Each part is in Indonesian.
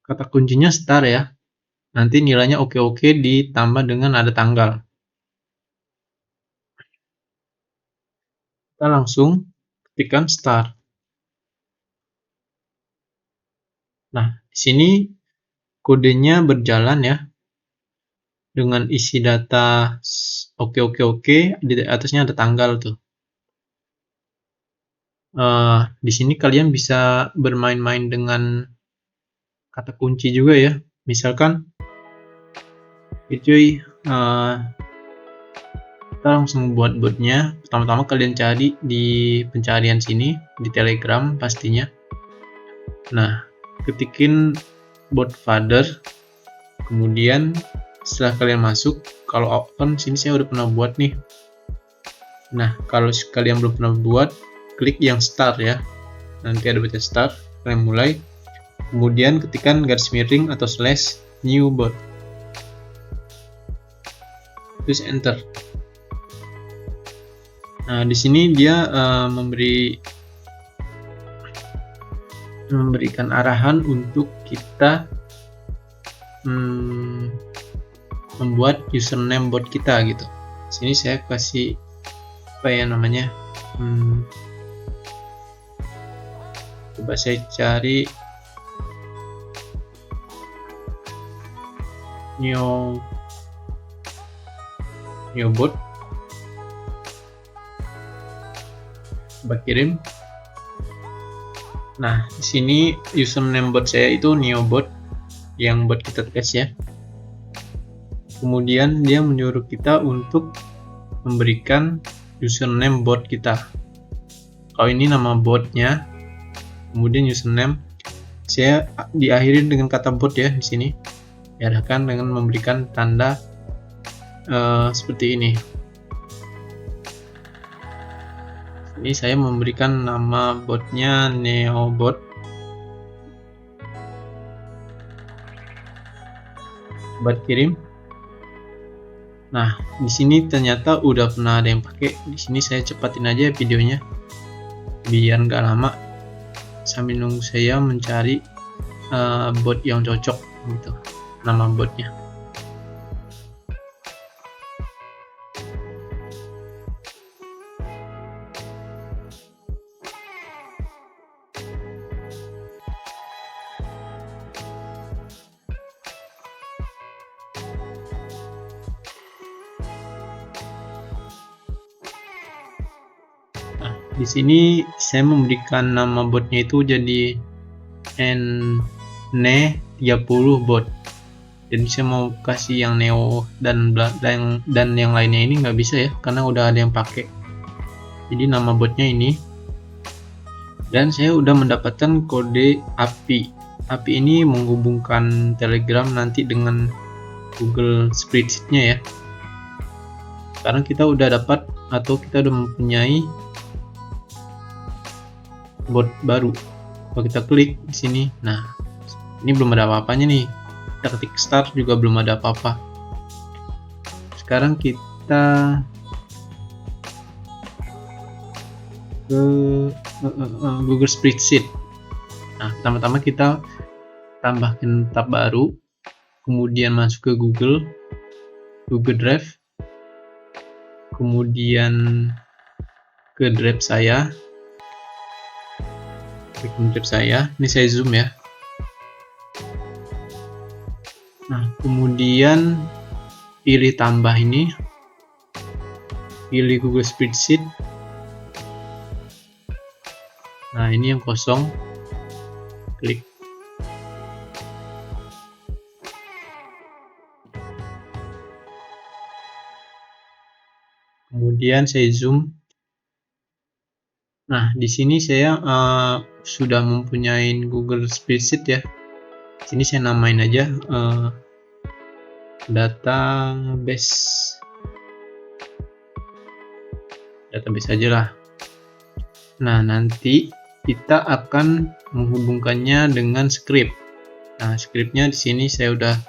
kata kuncinya star ya. Nanti nilainya oke-oke ditambah dengan ada tanggal. Kita langsung ketikkan star. Nah, di sini kodenya berjalan ya. Dengan isi data oke, di atasnya ada tanggal tuh. Di sini kalian bisa bermain-main dengan kata kunci juga ya. Misalkan, cuy, kita langsung buat botnya. Pertama-tama kalian cari di pencarian sini, di Telegram pastinya. Nah, ketikin bot father, kemudian setelah kalian masuk, kalau open sini saya udah pernah buat nih. Nah, kalau kalian belum pernah buat, klik yang start ya. Nanti ada baca start, kalian mulai. Kemudian ketikkan garis miring atau slash new bot. Terus enter. Nah, di sini dia memberikan arahan untuk kita membuat username bot kita gitu. Sini saya kasih apa ya namanya? Coba saya cari new bot. Coba kirim. Nah, di sini username bot saya itu neobot yang bot kita tes ya. Kemudian dia menyuruh kita untuk memberikan username bot kita. Kalau ini nama botnya, kemudian username saya diakhiri dengan kata bot ya di sini. Diarahkan dengan memberikan tanda seperti ini. Ini saya memberikan nama botnya neobot. Buat kirim. Nah, di sini ternyata udah pernah ada yang pakai. Di sini saya cepatin aja videonya biar nggak lama sambil nunggu saya mencari bot yang cocok gitu, nama botnya. Di sini saya memberikan nama botnya itu jadi N30 bot. Jadi saya mau kasih yang neo dan yang lainnya ini nggak bisa ya, karena udah ada yang pakai. Jadi nama botnya ini. Dan saya udah mendapatkan kode API. API ini menghubungkan Telegram nanti dengan Google Spreadsheet-nya ya. Sekarang kita udah dapat atau kita udah mempunyai bot baru. Kalau kita klik di sini, nah ini belum ada apa-apanya nih. Kita ketik start juga belum ada apa-apa. Sekarang kita ke Google Spreadsheet. Nah, pertama-tama kita tambahkan tab baru, kemudian masuk ke Google Drive, kemudian ke drive saya. Drive saya, ini saya zoom ya. Nah, kemudian pilih tambah ini, pilih Google Spreadsheet. Nah, ini yang kosong, klik. Kemudian saya zoom. Nah, di sini saya sudah mempunyai Google Spreadsheet ya. Di sini saya namain aja database aja lah. Nah, nanti kita akan menghubungkannya dengan script. Nah, scriptnya di sini saya udah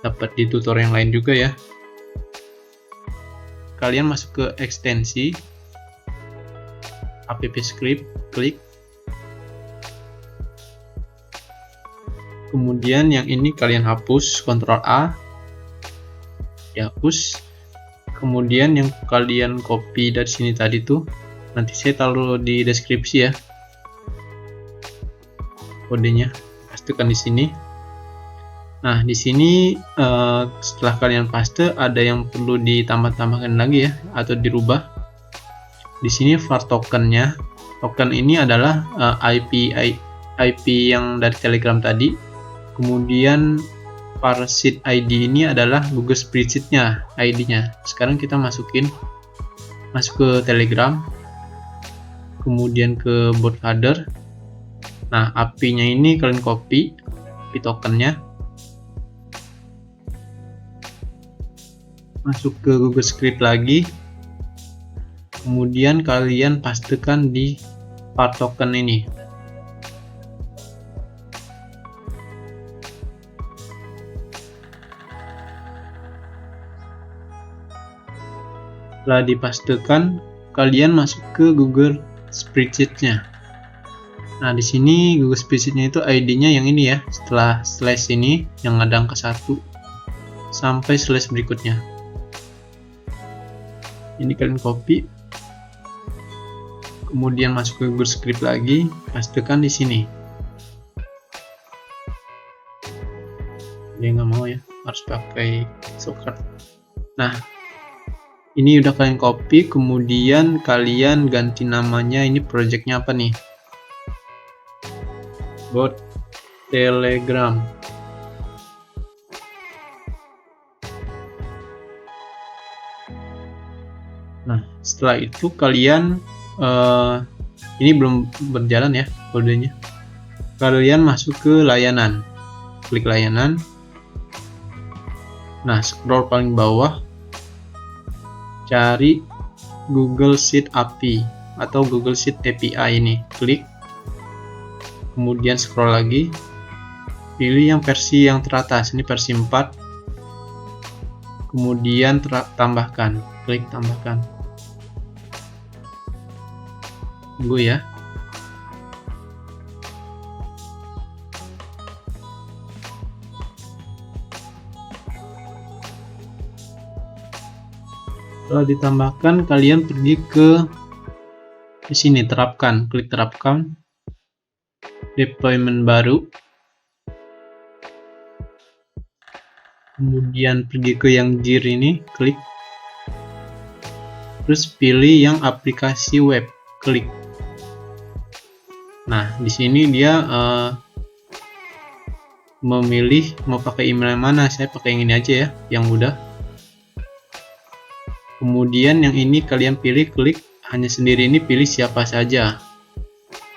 dapat di tutorial yang lain juga ya. Kalian masuk ke ekstensi app script, klik. Kemudian yang ini kalian hapus, Ctrl A, dihapus. Kemudian yang kalian copy dari sini tadi tuh, nanti saya taruh di deskripsi ya, kodenya, pastekan di sini. Nah, di sini setelah kalian paste, ada yang perlu ditambah-tambahkan lagi ya, atau dirubah. Di sini var tokennya, token ini adalah IP yang dari Telegram tadi. Kemudian var seed ID ini adalah Google Spreadsheet-nya, ID-nya. Sekarang kita masuk ke Telegram, kemudian ke Botfather. Nah, API-nya ini kalian copy tokennya, masuk ke Google Script lagi, kemudian kalian pastekan di var token ini. Setelah dipastekan, kalian masuk ke Google Spreadsheet-nya. Nah, di sini Google Spreadsheet-nya itu ID-nya yang ini ya, setelah slash ini yang ada angka 1 sampai slash berikutnya. Ini kalian copy, kemudian masuk ke Google Script lagi, pastekan di sini. Dia nggak mau ya, harus pakai shortcut. Nah, ini udah kalian copy, kemudian kalian ganti namanya. Ini projectnya apa nih? Bot Telegram. Nah, setelah itu kalian ini belum berjalan ya kodenya. Kalian masuk ke layanan, klik layanan. Nah, scroll paling bawah, cari Google Sheet API atau Google Sheet API ini, klik, kemudian scroll lagi, pilih yang versi yang teratas, ini versi 4, kemudian tambahkan, klik tambahkan, tunggu ya. Setelah ditambahkan, kalian pergi ke di sini, terapkan, klik terapkan, deployment baru, kemudian pergi ke yang JIR ini, klik, terus pilih yang aplikasi web, klik. Nah, di sini dia memilih mau pakai email yang mana. Saya pakai yang ini aja ya, yang mudah. Kemudian yang ini kalian pilih, klik hanya sendiri, ini pilih siapa saja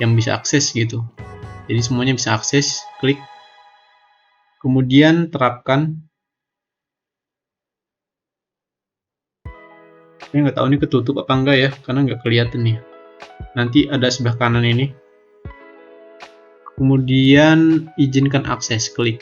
yang bisa akses gitu. Jadi semuanya bisa akses, klik. Kemudian terapkan. Saya nggak tahu ini ketutup apa enggak ya, karena nggak kelihatan nih. Nanti ada sebelah kanan ini. Kemudian izinkan akses, klik.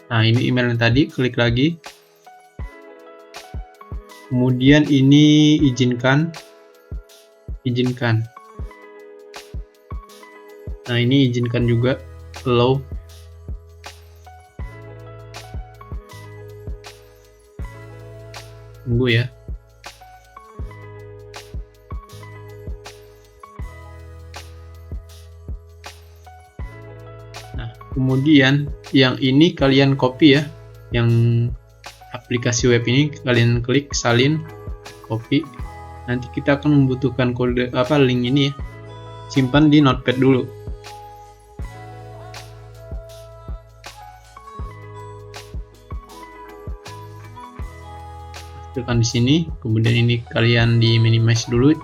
Nah, ini email yang tadi, klik lagi. Kemudian ini izinkan. Nah, ini izinkan juga, allow. Tunggu ya. Nah, kemudian yang ini kalian copy ya, yang aplikasi web ini kalian klik salin, copy. Nanti kita akan membutuhkan kode link ini ya. Simpan di notepad dulu. Tekan di sini, kemudian ini kalian di minimize dulu,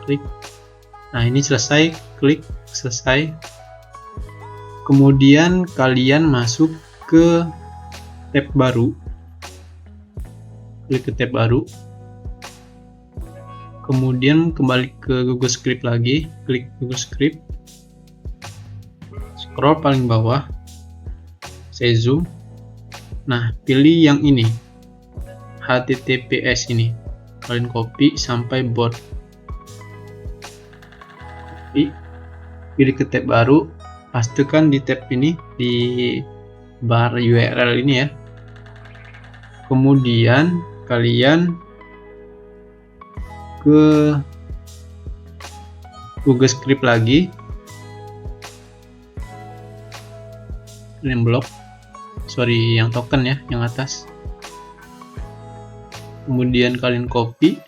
klik. Nah, ini selesai, klik selesai. Kemudian kalian masuk ke tab baru, klik ke tab baru, kemudian kembali ke Google Script lagi, klik Google Script, scroll paling bawah, saya zoom. Nah, pilih yang ini, HTTPS ini, kalian copy sampai bot, copy, pilih ke tab baru, pastekan di tab ini, di bar URL ini ya. Kemudian kalian ke Google Script lagi, kalian blok, yang token ya, yang atas. Kemudian kalian copy,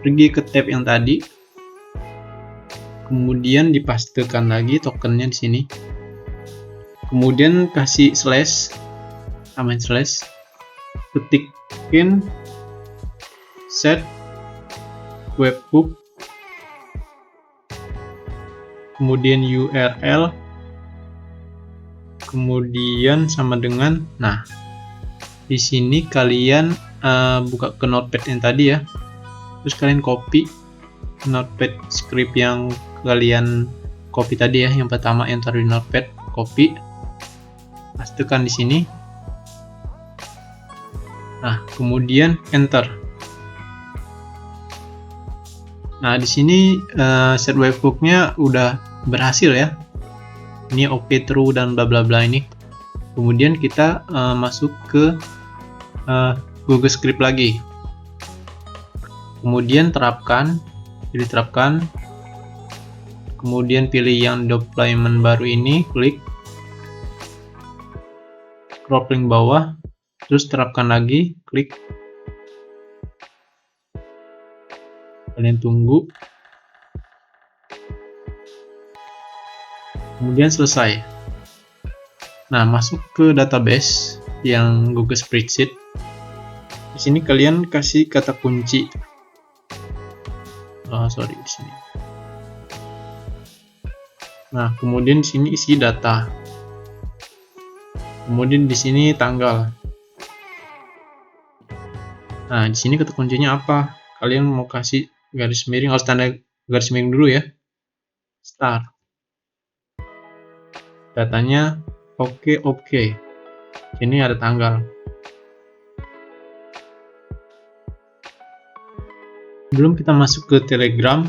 pergi ke tab yang tadi, kemudian dipastekan lagi tokennya di sini. Kemudian kasih slash, tambahin slash, ketikin set webhook, kemudian URL, kemudian sama dengan, nah di sini kalian buka ke notepad yang tadi ya, terus kalian copy notepad script yang kalian copy tadi ya, yang pertama yang taruh di notepad, copy, pastekan di sini. Nah, kemudian enter. Nah, di sini set webhook-nya udah berhasil ya. Ini oke, true dan bla bla bla ini. Kemudian kita masuk ke Google Script lagi. Kemudian pilih terapkan. Kemudian pilih yang deployment baru ini, klik, scroll paling bawah, terus terapkan lagi, klik. Kalian tunggu. Kemudian selesai. Nah, masuk ke database yang Google Spreadsheet. Di sini kalian kasih kata kunci. Di sini. Nah, kemudian di sini isi data. Kemudian di sini tanggal. Nah, di sini kata kuncinya apa? Kalian mau kasih garis miring, harus tanda garis miring dulu ya. Start. Datanya oke. Ini ada tanggal. Sebelum kita masuk ke Telegram,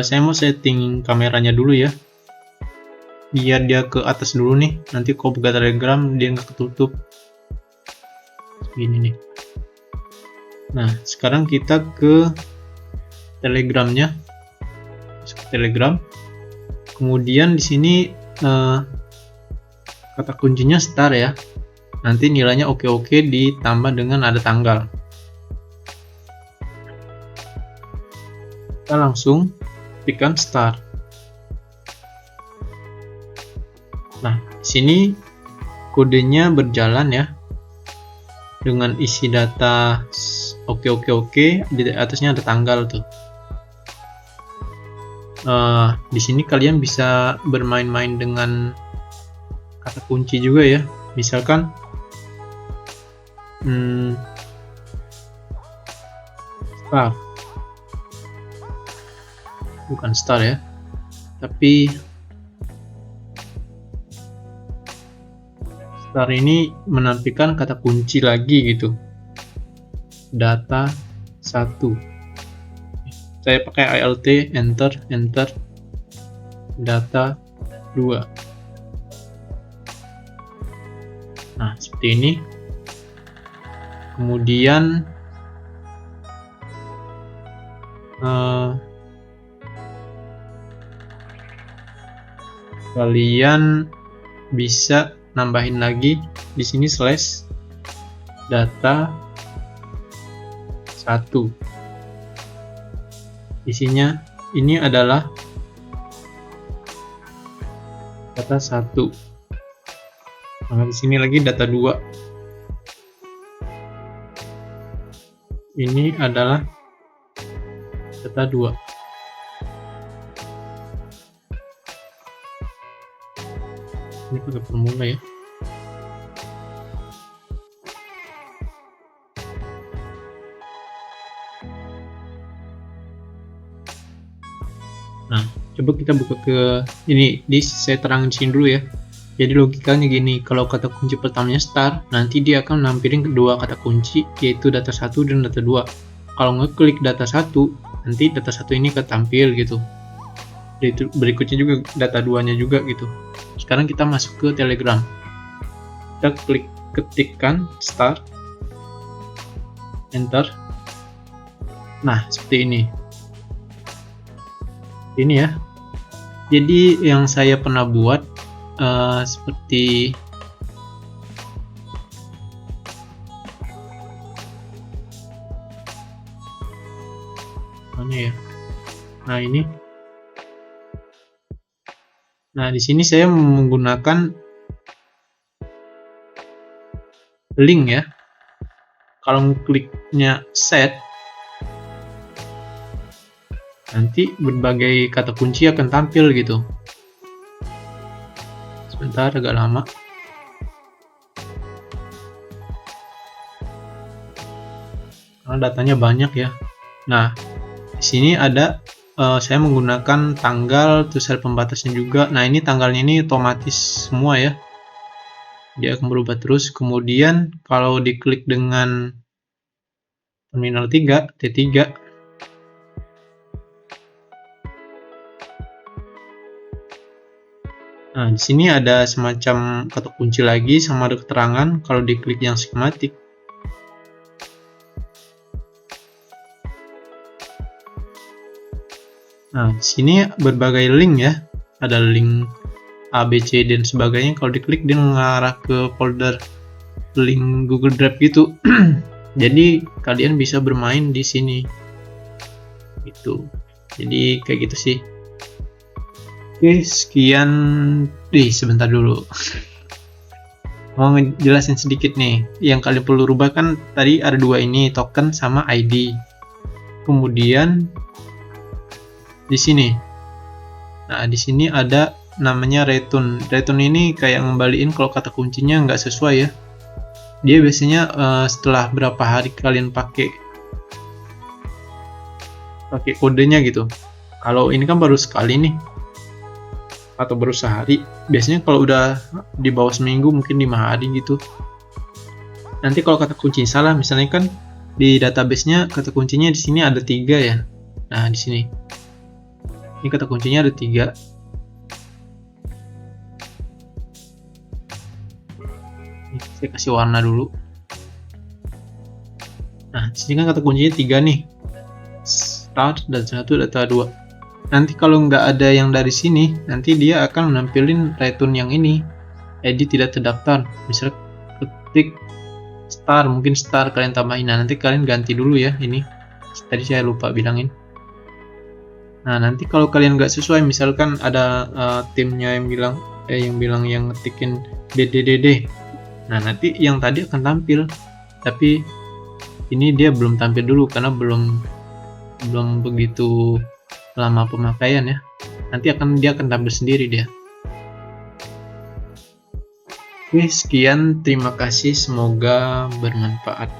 saya mau setting kameranya dulu ya, biar dia ke atas dulu nih. Nanti kalau buka Telegram dia nggak ketutup. Begini nih. Nah, sekarang kita ke Telegramnya. Masuk ke Telegram. Kemudian di sini kata kuncinya start ya. Nanti nilainya oke ditambah dengan ada tanggal. Kita langsung tekan start. Nah, di sini kodenya berjalan ya. Dengan isi data oke, di atasnya ada tanggal tuh. Di sini kalian bisa bermain-main dengan kata kunci juga ya. Misalkan start, bukan start ya, tapi start ini menampilkan kata kunci lagi gitu. Data 1. Saya pakai ALT, enter, data 2. Nah, seperti ini. Kemudian kalian bisa nambahin lagi di sini slash data 1. Isinya ini adalah data 1. Nah, di sini lagi data 2. Ini adalah data 2. Ini pakai formula ya. Nah, coba kita buka ke ini, saya terangin sini dulu ya. Jadi logikanya gini, kalau kata kunci pertamanya start, nanti dia akan nampilin kedua kata kunci, yaitu data 1 dan data 2. Kalau ngeklik data 1, nanti data 1 ini ketampil gitu. berikutnya juga data 2-nya juga gitu. Sekarang kita masuk ke Telegram. Kita ketikkan start, enter. Nah, seperti ini. Ini ya. Jadi yang saya pernah buat seperti mana ya? Nah, ini. Nah, di sini saya menggunakan link ya. Kalau kliknya set, nanti berbagai kata kunci akan tampil gitu. Sebentar, agak lama. Karena datanya banyak ya. Nah, di sini ada saya menggunakan tanggal, terus ada pembatasnya juga. Nah, ini tanggalnya ini otomatis semua ya. Dia akan berubah terus. Kemudian kalau diklik dengan terminal 3, T3, nah, di sini ada semacam kata kunci lagi sama ada keterangan kalau diklik yang skematik. Nah, di sini berbagai link ya. Ada link A, B, C, dan sebagainya. Kalau diklik dia mengarah ke folder link Google Drive gitu. Jadi kalian bisa bermain di sini. Gitu. Jadi kayak gitu sih. Oke, sekian. Sebentar dulu. Mau ngejelasin sedikit nih. Yang kalian perlu rubah kan tadi ada dua ini, token sama ID. Kemudian di sini. Nah, di sini ada namanya return. Return ini kayak ngembaliin kalau kata kuncinya nggak sesuai ya. Dia biasanya setelah berapa hari kalian pakai kodenya gitu. Kalau ini kan baru sekali nih, atau baru sehari. Biasanya kalau udah di bawah seminggu mungkin 5 hari gitu. Nanti kalau kata kunci salah, misalnya kan di database-nya kata kuncinya di sini ada 3 ya. Nah, di sini. Ini kata kuncinya ada 3. Saya kasih warna dulu. Nah, di sini kan kata kuncinya 3 nih. Start dan 1 data 2. Nanti kalau nggak ada yang dari sini, nanti dia akan menampilin return yang ini. Edit tidak terdaftar. Misalnya ketik star, mungkin star kalian tambahin. Nah, nanti kalian ganti dulu ya ini. Tadi saya lupa bilangin. Nah, nanti kalau kalian nggak sesuai, misalkan ada timnya yang bilang yang ngetikin DDDD. Nah, nanti yang tadi akan tampil. Tapi ini dia belum tampil dulu karena belum begitu lama pemakaian ya. Nanti dia akan tampil sendiri dia. Oke, sekian, terima kasih, semoga bermanfaat.